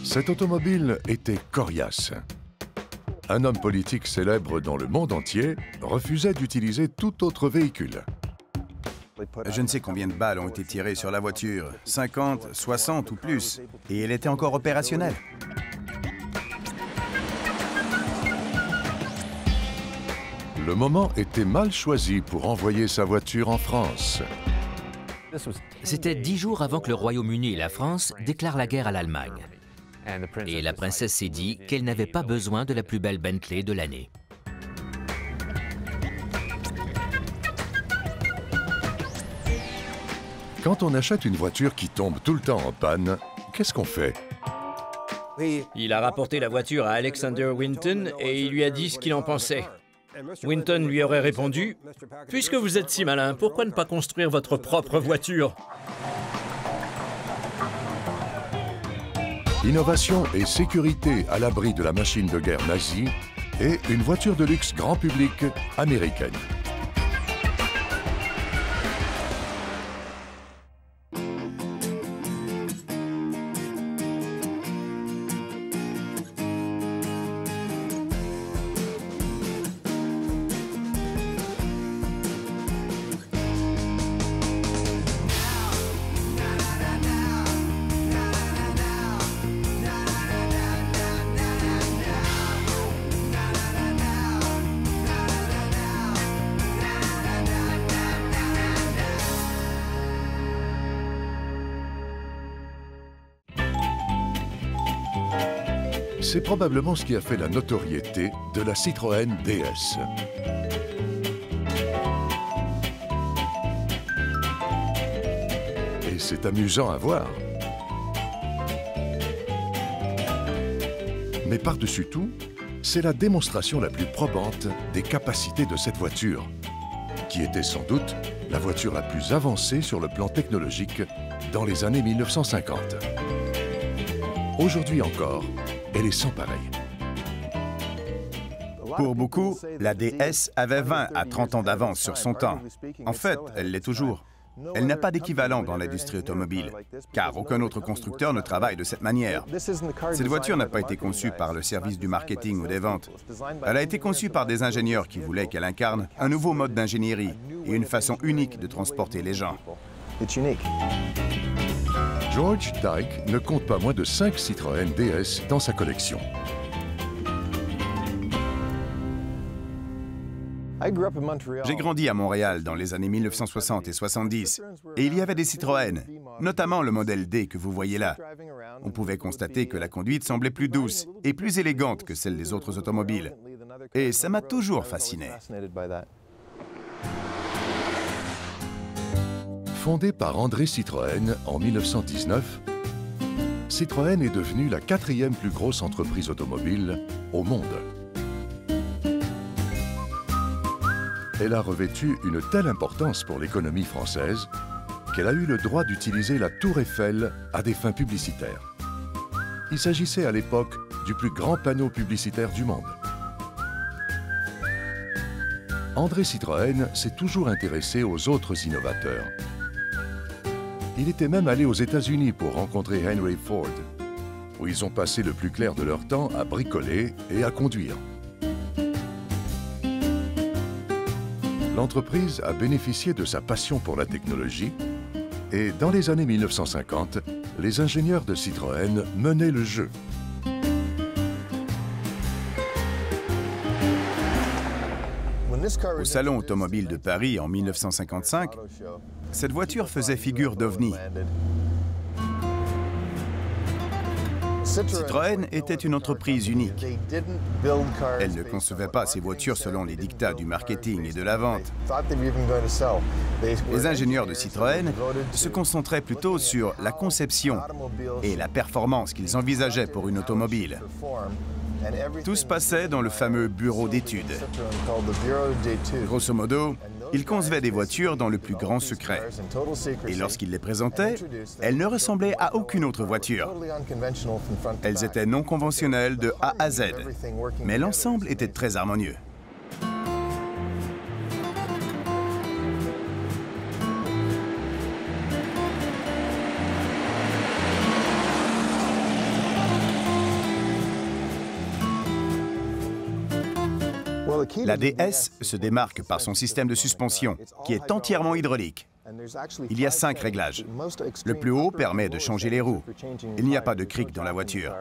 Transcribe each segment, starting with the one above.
Cette automobile était coriace. Un homme politique célèbre dans le monde entier refusait d'utiliser tout autre véhicule. Je ne sais combien de balles ont été tirées sur la voiture, 50, 60 ou plus, et elle était encore opérationnelle. Le moment était mal choisi pour envoyer sa voiture en France. C'était 10 jours avant que le Royaume-Uni et la France déclarent la guerre à l'Allemagne. Et la princesse s'est dit qu'elle n'avait pas besoin de la plus belle Bentley de l'année. Quand on achète une voiture qui tombe tout le temps en panne, qu'est-ce qu'on fait? Il a rapporté la voiture à Alexander Winton et il lui a dit ce qu'il en pensait. Winton lui aurait répondu « Puisque vous êtes si malin, pourquoi ne pas construire votre propre voiture ?» Innovation et sécurité à l'abri de la machine de guerre nazie et une voiture de luxe grand public américaine. C'est probablement ce qui a fait la notoriété de la Citroën DS. Et c'est amusant à voir. Mais par-dessus tout, c'est la démonstration la plus probante des capacités de cette voiture, qui était sans doute la voiture la plus avancée sur le plan technologique dans les années 1950. Aujourd'hui encore, elle est sans pareil. Pour beaucoup, la DS avait 20 à 30 ans d'avance sur son temps. En fait, elle l'est toujours. Elle n'a pas d'équivalent dans l'industrie automobile, car aucun autre constructeur ne travaille de cette manière. Cette voiture n'a pas été conçue par le service du marketing ou des ventes. Elle a été conçue par des ingénieurs qui voulaient qu'elle incarne un nouveau mode d'ingénierie et une façon unique de transporter les gens. George Dyke ne compte pas moins de 5 Citroën DS dans sa collection. J'ai grandi à Montréal dans les années 1960 et 70, et il y avait des Citroën, notamment le modèle D que vous voyez là. On pouvait constater que la conduite semblait plus douce et plus élégante que celle des autres automobiles. Et ça m'a toujours fasciné. Fondée par André Citroën en 1919, Citroën est devenue la 4e plus grosse entreprise automobile au monde. Elle a revêtu une telle importance pour l'économie française qu'elle a eu le droit d'utiliser la Tour Eiffel à des fins publicitaires. Il s'agissait à l'époque du plus grand panneau publicitaire du monde. André Citroën s'est toujours intéressé aux autres innovateurs. Il était même allé aux États-Unis pour rencontrer Henry Ford, où ils ont passé le plus clair de leur temps à bricoler et à conduire. L'entreprise a bénéficié de sa passion pour la technologie et dans les années 1950, les ingénieurs de Citroën menaient le jeu. Au Salon automobile de Paris en 1955, cette voiture faisait figure d'ovni. Citroën était une entreprise unique. Elle ne concevait pas ses voitures selon les dictats du marketing et de la vente. Les ingénieurs de Citroën se concentraient plutôt sur la conception et la performance qu'ils envisageaient pour une automobile. Tout se passait dans le fameux bureau d'études. Grosso modo, ils concevaient des voitures dans le plus grand secret. Et lorsqu'ils les présentaient, elles ne ressemblaient à aucune autre voiture. Elles étaient non conventionnelles de A à Z, mais l'ensemble était très harmonieux. La DS se démarque par son système de suspension, qui est entièrement hydraulique. Il y a 5 réglages. Le plus haut permet de changer les roues. Il n'y a pas de cric dans la voiture.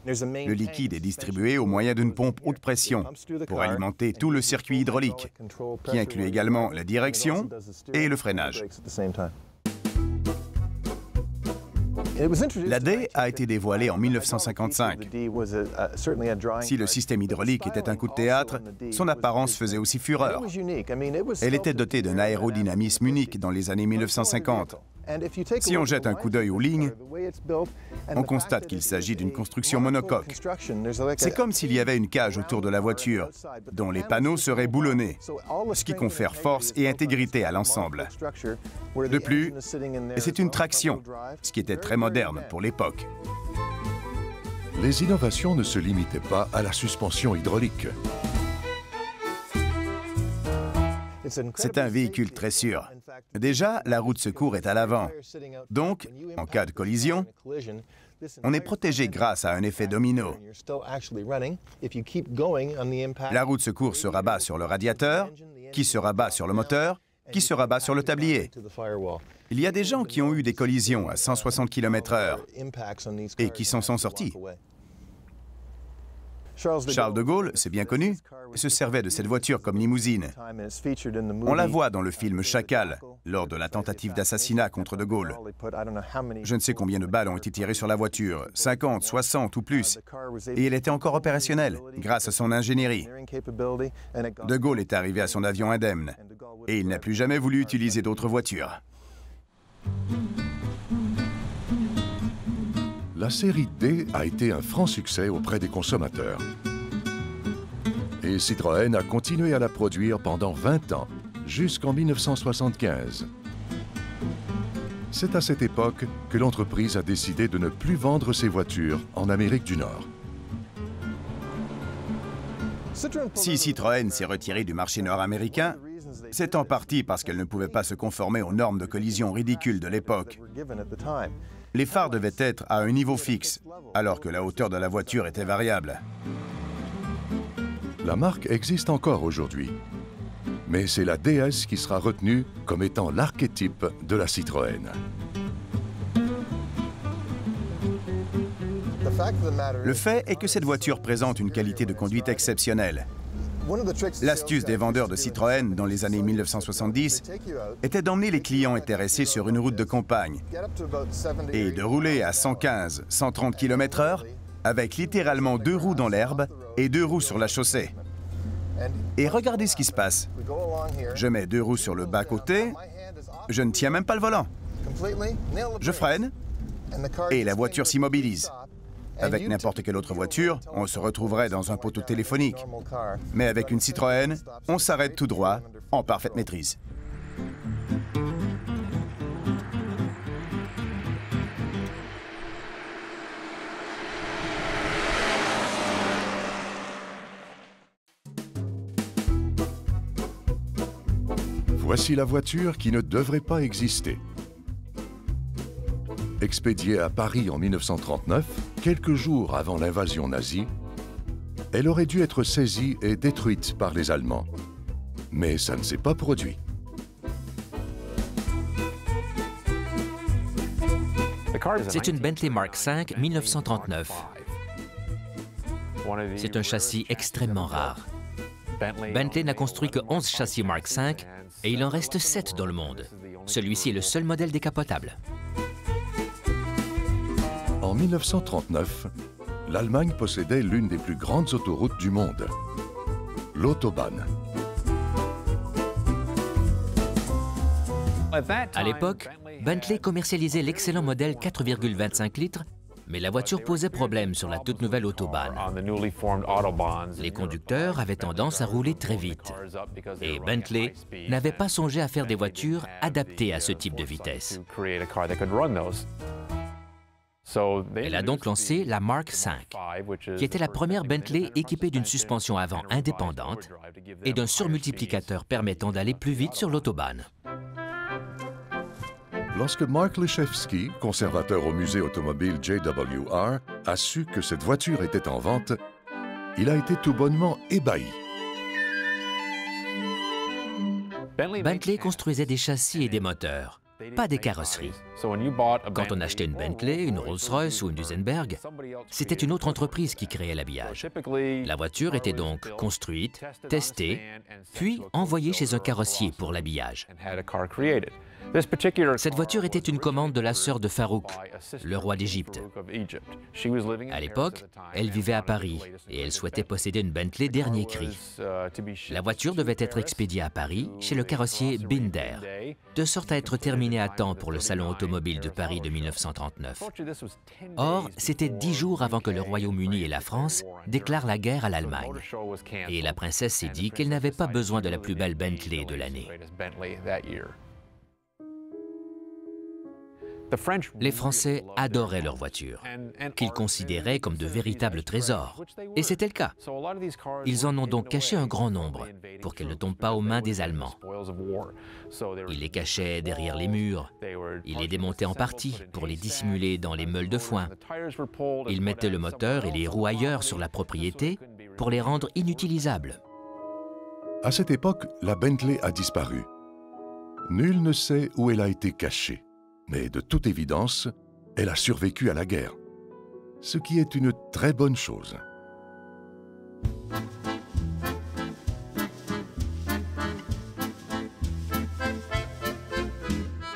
Le liquide est distribué au moyen d'une pompe haute pression pour alimenter tout le circuit hydraulique, qui inclut également la direction et le freinage. La D a été dévoilée en 1955. Si le système hydraulique était un coup de théâtre, son apparence faisait aussi fureur. Elle était dotée d'un aérodynamisme unique dans les années 1950. Si on jette un coup d'œil aux lignes, on constate qu'il s'agit d'une construction monocoque. C'est comme s'il y avait une cage autour de la voiture, dont les panneaux seraient boulonnés, ce qui confère force et intégrité à l'ensemble. De plus, c'est une traction, ce qui était très moderne pour l'époque. Les innovations ne se limitaient pas à la suspension hydraulique. C'est un véhicule très sûr. Déjà, la roue de secours est à l'avant. Donc, en cas de collision, on est protégé grâce à un effet domino. La roue de secours se rabat sur le radiateur, qui se rabat sur le moteur, qui se rabat sur le tablier. Il y a des gens qui ont eu des collisions à 160 km/h et qui s'en sont sortis. Charles de Gaulle, c'est bien connu, se servait de cette voiture comme limousine. On la voit dans le film Chacal, lors de la tentative d'assassinat contre de Gaulle. Je ne sais combien de balles ont été tirées sur la voiture, 50, 60 ou plus, et elle était encore opérationnelle, grâce à son ingénierie. De Gaulle est arrivé à son avion indemne, et il n'a plus jamais voulu utiliser d'autres voitures. La série D a été un franc succès auprès des consommateurs. Et Citroën a continué à la produire pendant 20 ans, jusqu'en 1975. C'est à cette époque que l'entreprise a décidé de ne plus vendre ses voitures en Amérique du Nord. Si Citroën s'est retirée du marché nord-américain, c'est en partie parce qu'elle ne pouvait pas se conformer aux normes de collision ridicules de l'époque. Les phares devaient être à un niveau fixe, alors que la hauteur de la voiture était variable. La marque existe encore aujourd'hui, mais c'est la DS qui sera retenue comme étant l'archétype de la Citroën. Le fait est que cette voiture présente une qualité de conduite exceptionnelle. L'astuce des vendeurs de Citroën dans les années 1970 était d'emmener les clients intéressés sur une route de campagne et de rouler à 115, 130 km/h avec littéralement 2 roues dans l'herbe et 2 roues sur la chaussée. Et regardez ce qui se passe. Je mets 2 roues sur le bas-côté, je ne tiens même pas le volant. Je freine et la voiture s'immobilise. Avec n'importe quelle autre voiture, on se retrouverait dans un poteau téléphonique. Mais avec une Citroën, on s'arrête tout droit, en parfaite maîtrise. Voici la voiture qui ne devrait pas exister. Expédiée à Paris en 1939, quelques jours avant l'invasion nazie, elle aurait dû être saisie et détruite par les Allemands. Mais ça ne s'est pas produit. C'est une Bentley Mark V 1939. C'est un châssis extrêmement rare. Bentley n'a construit que 11 châssis Mark V et il en reste 7 dans le monde. Celui-ci est le seul modèle décapotable. En 1939, l'Allemagne possédait l'une des plus grandes autoroutes du monde, l'Autobahn. À l'époque, Bentley commercialisait l'excellent modèle 4,25 litres, mais la voiture posait problème sur la toute nouvelle Autobahn. Les conducteurs avaient tendance à rouler très vite. Et Bentley n'avait pas songé à faire des voitures adaptées à ce type de vitesse. Elle a donc lancé la Mark V, qui était la première Bentley équipée d'une suspension avant indépendante et d'un surmultiplicateur permettant d'aller plus vite sur l'autobahn. Lorsque Mark Leshevsky, conservateur au musée automobile JWR, a su que cette voiture était en vente, il a été tout bonnement ébahi. Bentley construisait des châssis et des moteurs, pas des carrosseries. Quand on achetait une Bentley, une Rolls-Royce ou une Duesenberg, c'était une autre entreprise qui créait l'habillage. La voiture était donc construite, testée, puis envoyée chez un carrossier pour l'habillage. Cette voiture était une commande de la sœur de Farouk, le roi d'Égypte. À l'époque, elle vivait à Paris et elle souhaitait posséder une Bentley dernier cri. La voiture devait être expédiée à Paris chez le carrossier Binder, de sorte à être terminée à temps pour le Salon automobile de Paris de 1939. Or, c'était 10 jours avant que le Royaume-Uni et la France déclarent la guerre à l'Allemagne. Et la princesse s'est dit qu'elle n'avait pas besoin de la plus belle Bentley de l'année. Les Français adoraient leurs voitures, qu'ils considéraient comme de véritables trésors. Et c'était le cas. Ils en ont donc caché un grand nombre pour qu'elles ne tombent pas aux mains des Allemands. Ils les cachaient derrière les murs. Ils les démontaient en partie pour les dissimuler dans les meules de foin. Ils mettaient le moteur et les roues ailleurs sur la propriété pour les rendre inutilisables. À cette époque, la Bentley a disparu. Nul ne sait où elle a été cachée. Mais de toute évidence, elle a survécu à la guerre, ce qui est une très bonne chose.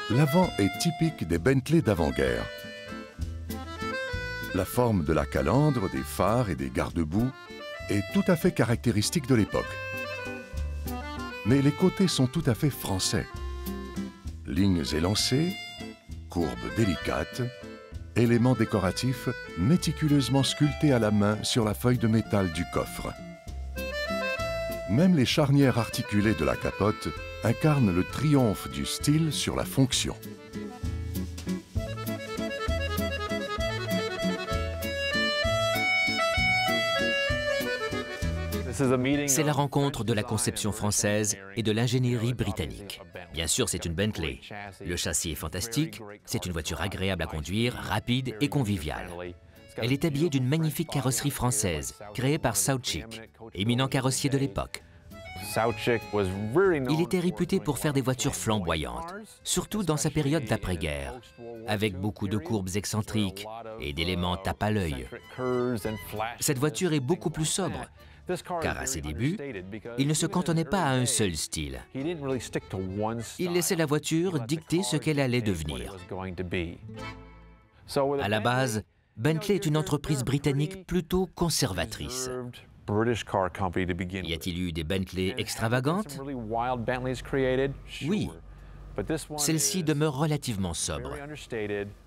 L'avant est typique des Bentley d'avant-guerre. La forme de la calandre, des phares et des garde-boue est tout à fait caractéristique de l'époque. Mais les côtés sont tout à fait français. Lignes élancées, courbes délicates, éléments décoratifs méticuleusement sculptés à la main sur la feuille de métal du coffre. Même les charnières articulées de la capote incarnent le triomphe du style sur la fonction. C'est la rencontre de la conception française et de l'ingénierie britannique. Bien sûr, c'est une Bentley. Le châssis est fantastique, c'est une voiture agréable à conduire, rapide et conviviale. Elle est habillée d'une magnifique carrosserie française, créée par Saucik, éminent carrossier de l'époque. Il était réputé pour faire des voitures flamboyantes, surtout dans sa période d'après-guerre, avec beaucoup de courbes excentriques et d'éléments tape à l'œil. Cette voiture est beaucoup plus sobre, car à ses débuts, il ne se cantonnait pas à un seul style. Il laissait la voiture dicter ce qu'elle allait devenir. À la base, Bentley est une entreprise britannique plutôt conservatrice. Y a-t-il eu des Bentley extravagantes? Oui. Celle-ci demeure relativement sobre,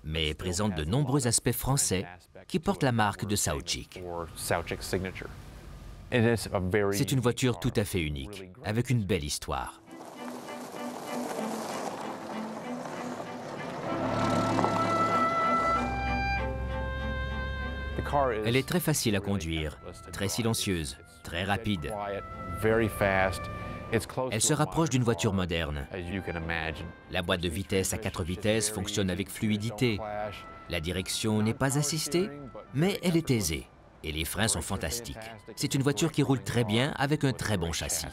mais présente de nombreux aspects français qui portent la marque de Saucik. C'est une voiture tout à fait unique, avec une belle histoire. Elle est très facile à conduire, très silencieuse, très rapide. Elle se rapproche d'une voiture moderne. La boîte de vitesse à 4 vitesses fonctionne avec fluidité. La direction n'est pas assistée, mais elle est aisée. Et les freins sont fantastiques. C'est une voiture qui roule très bien avec un très bon châssis.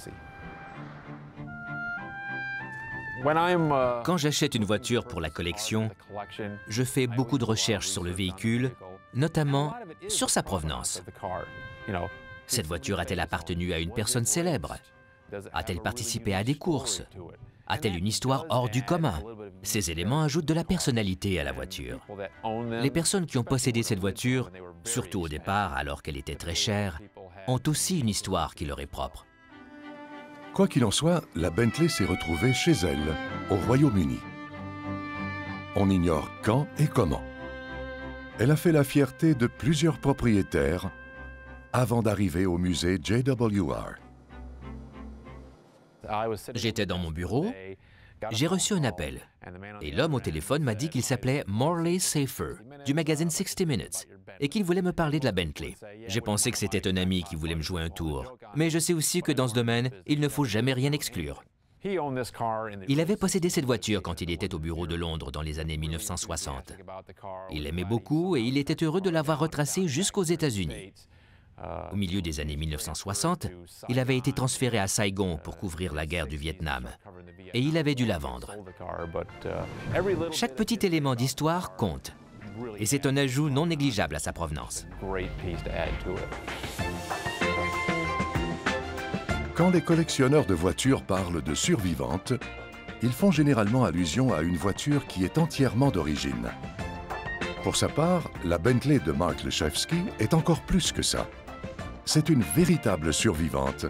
Quand j'achète une voiture pour la collection, je fais beaucoup de recherches sur le véhicule, notamment sur sa provenance. Cette voiture a-t-elle appartenu à une personne célèbre? A-t-elle participé à des courses? A-t-elle une histoire hors du commun? Ces éléments ajoutent de la personnalité à la voiture. Les personnes qui ont possédé cette voiture, surtout au départ alors qu'elle était très chère, ont aussi une histoire qui leur est propre. Quoi qu'il en soit, la Bentley s'est retrouvée chez elle, au Royaume-Uni. On ignore quand et comment. Elle a fait la fierté de plusieurs propriétaires avant d'arriver au musée JWR. J'étais dans mon bureau, j'ai reçu un appel. Et l'homme au téléphone m'a dit qu'il s'appelait Morley Safer, du magazine 60 Minutes, et qu'il voulait me parler de la Bentley. J'ai pensé que c'était un ami qui voulait me jouer un tour. Mais je sais aussi que dans ce domaine, il ne faut jamais rien exclure. Il avait possédé cette voiture quand il était au bureau de Londres dans les années 1960. Il l'aimait beaucoup et il était heureux de l'avoir retracée jusqu'aux États-Unis. Au milieu des années 1960, il avait été transféré à Saigon pour couvrir la guerre du Vietnam. Et il avait dû la vendre. Chaque petit élément d'histoire compte. Et c'est un ajout non négligeable à sa provenance. Quand les collectionneurs de voitures parlent de survivantes, ils font généralement allusion à une voiture qui est entièrement d'origine. Pour sa part, la Bentley de Mark Lechevsky est encore plus que ça. C'est une véritable survivante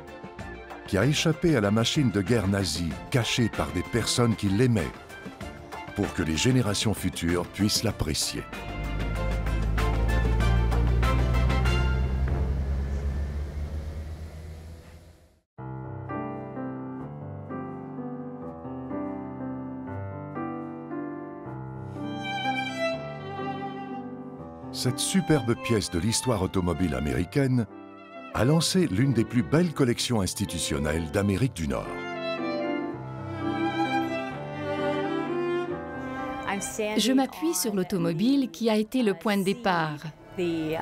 qui a échappé à la machine de guerre nazie, cachée par des personnes qui l'aimaient, pour que les générations futures puissent l'apprécier. Cette superbe pièce de l'histoire automobile américaine a lancé l'une des plus belles collections institutionnelles d'Amérique du Nord. Je m'appuie sur l'automobile qui a été le point de départ, qui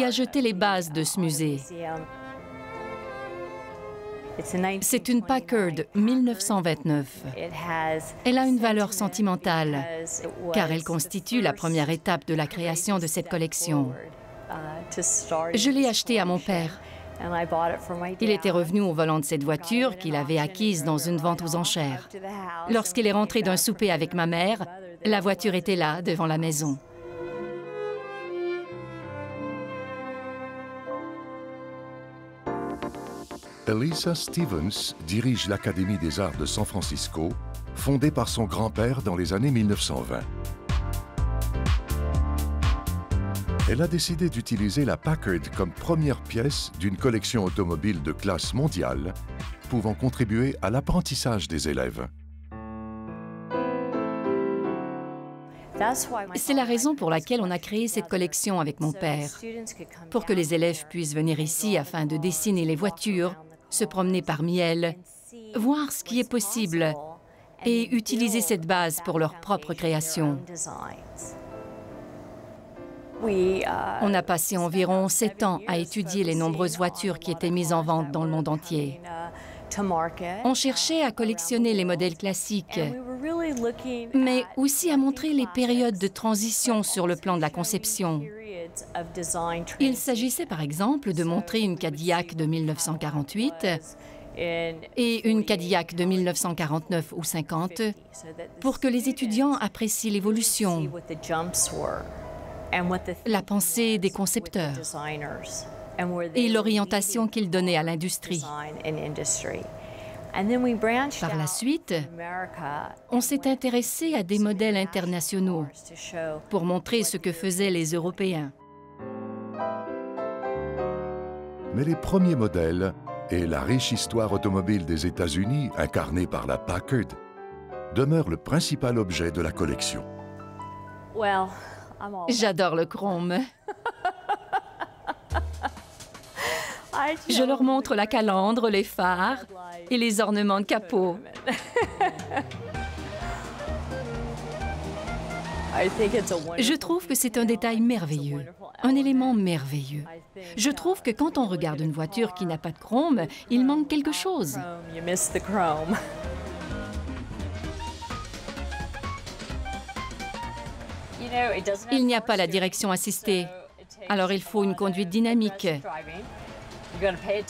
a jeté les bases de ce musée. C'est une Packard 1929. Elle a une valeur sentimentale, car elle constitue la première étape de la création de cette collection. Je l'ai achetée à mon père. Il était revenu au volant de cette voiture qu'il avait acquise dans une vente aux enchères. Lorsqu'il est rentré d'un souper avec ma mère, la voiture était là, devant la maison. Elisa Stevens dirige l'Académie des arts de San Francisco, fondée par son grand-père dans les années 1920. Elle a décidé d'utiliser la Packard comme première pièce d'une collection automobile de classe mondiale, pouvant contribuer à l'apprentissage des élèves. C'est la raison pour laquelle on a créé cette collection avec mon père, pour que les élèves puissent venir ici afin de dessiner les voitures, se promener parmi elles, voir ce qui est possible et utiliser cette base pour leur propre création. On a passé environ 7 ans à étudier les nombreuses voitures qui étaient mises en vente dans le monde entier. On cherchait à collectionner les modèles classiques, mais aussi à montrer les périodes de transition sur le plan de la conception. Il s'agissait par exemple de montrer une Cadillac de 1948 et une Cadillac de 1949 ou 50 pour que les étudiants apprécient l'évolution, la pensée des concepteurs et l'orientation qu'ils donnaient à l'industrie. Par la suite, on s'est intéressé à des modèles internationaux pour montrer ce que faisaient les Européens. Mais les premiers modèles et la riche histoire automobile des États-Unis, incarnée par la Packard, demeurent le principal objet de la collection. J'adore le chrome. Je leur montre la calandre, les phares et les ornements de capot. Je trouve que c'est un détail merveilleux, un élément merveilleux. Je trouve que quand on regarde une voiture qui n'a pas de chrome, il manque quelque chose. Il n'y a pas la direction assistée, alors il faut une conduite dynamique.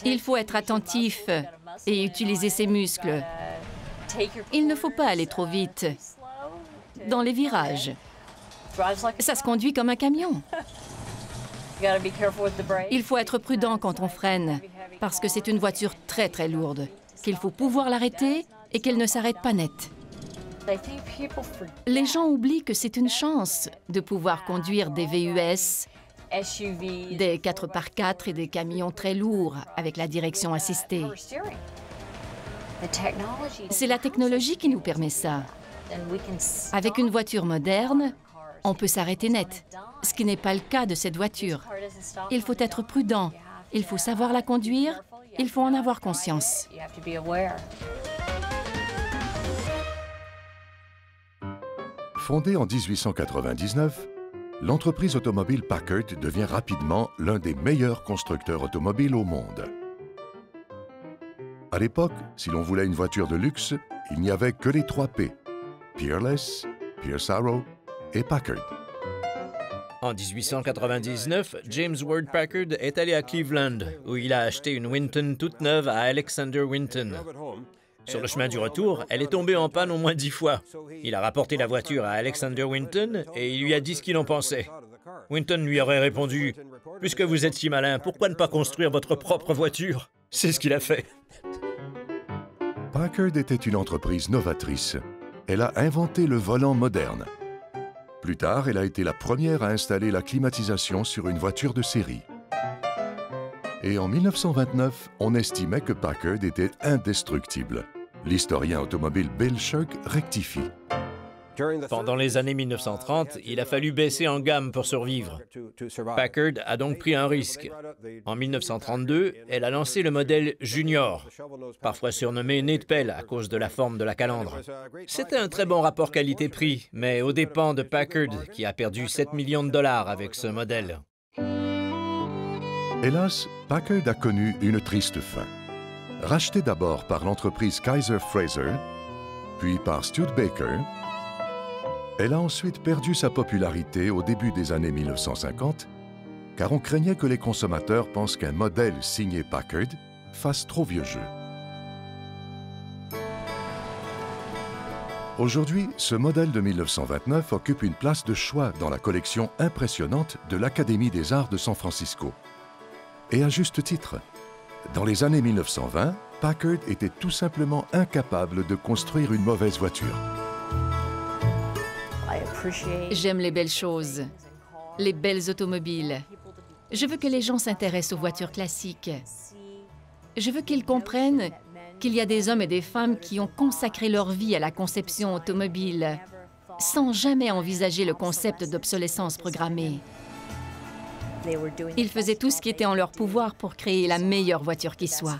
Il faut être attentif et utiliser ses muscles. Il ne faut pas aller trop vite dans les virages. Ça se conduit comme un camion. Il faut être prudent quand on freine, parce que c'est une voiture très très lourde, qu'il faut pouvoir l'arrêter et qu'elle ne s'arrête pas net. Les gens oublient que c'est une chance de pouvoir conduire des VUS, des 4x4 et des camions très lourds avec la direction assistée. C'est la technologie qui nous permet ça. Avec une voiture moderne, on peut s'arrêter net, ce qui n'est pas le cas de cette voiture. Il faut être prudent, il faut savoir la conduire, il faut en avoir conscience. Fondée en 1899, l'entreprise automobile Packard devient rapidement l'un des meilleurs constructeurs automobiles au monde. À l'époque, si l'on voulait une voiture de luxe, il n'y avait que les 3 P, Peerless, Pierce Arrow et Packard. En 1899, James Ward Packard est allé à Cleveland, où il a acheté une Winton toute neuve à Alexander Winton. Sur le chemin du retour, elle est tombée en panne au moins 10 fois. Il a rapporté la voiture à Alexander Winton et il lui a dit ce qu'il en pensait. Winton lui aurait répondu « Puisque vous êtes si malin, pourquoi ne pas construire votre propre voiture ?» C'est ce qu'il a fait. Packard était une entreprise novatrice. Elle a inventé le volant moderne. Plus tard, elle a été la première à installer la climatisation sur une voiture de série. Et en 1929, on estimait que Packard était indestructible. L'historien automobile Bill Shirk rectifie. Pendant les années 1930, il a fallu baisser en gamme pour survivre. Packard a donc pris un risque. En 1932, elle a lancé le modèle Junior, parfois surnommé nez de pelle à cause de la forme de la calandre. C'était un très bon rapport qualité-prix, mais aux dépens de Packard, qui a perdu 7 millions de dollars avec ce modèle. Hélas, Packard a connu une triste fin. Rachetée d'abord par l'entreprise Kaiser Frazer, puis par Studebaker, elle a ensuite perdu sa popularité au début des années 1950, car on craignait que les consommateurs pensent qu'un modèle signé Packard fasse trop vieux jeu. Aujourd'hui, ce modèle de 1929 occupe une place de choix dans la collection impressionnante de l'Académie des Arts de San Francisco. Et à juste titre. Dans les années 1920, Packard était tout simplement incapable de construire une mauvaise voiture. J'aime les belles choses, les belles automobiles. Je veux que les gens s'intéressent aux voitures classiques. Je veux qu'ils comprennent qu'il y a des hommes et des femmes qui ont consacré leur vie à la conception automobile sans jamais envisager le concept d'obsolescence programmée. Ils faisaient tout ce qui était en leur pouvoir pour créer la meilleure voiture qui soit.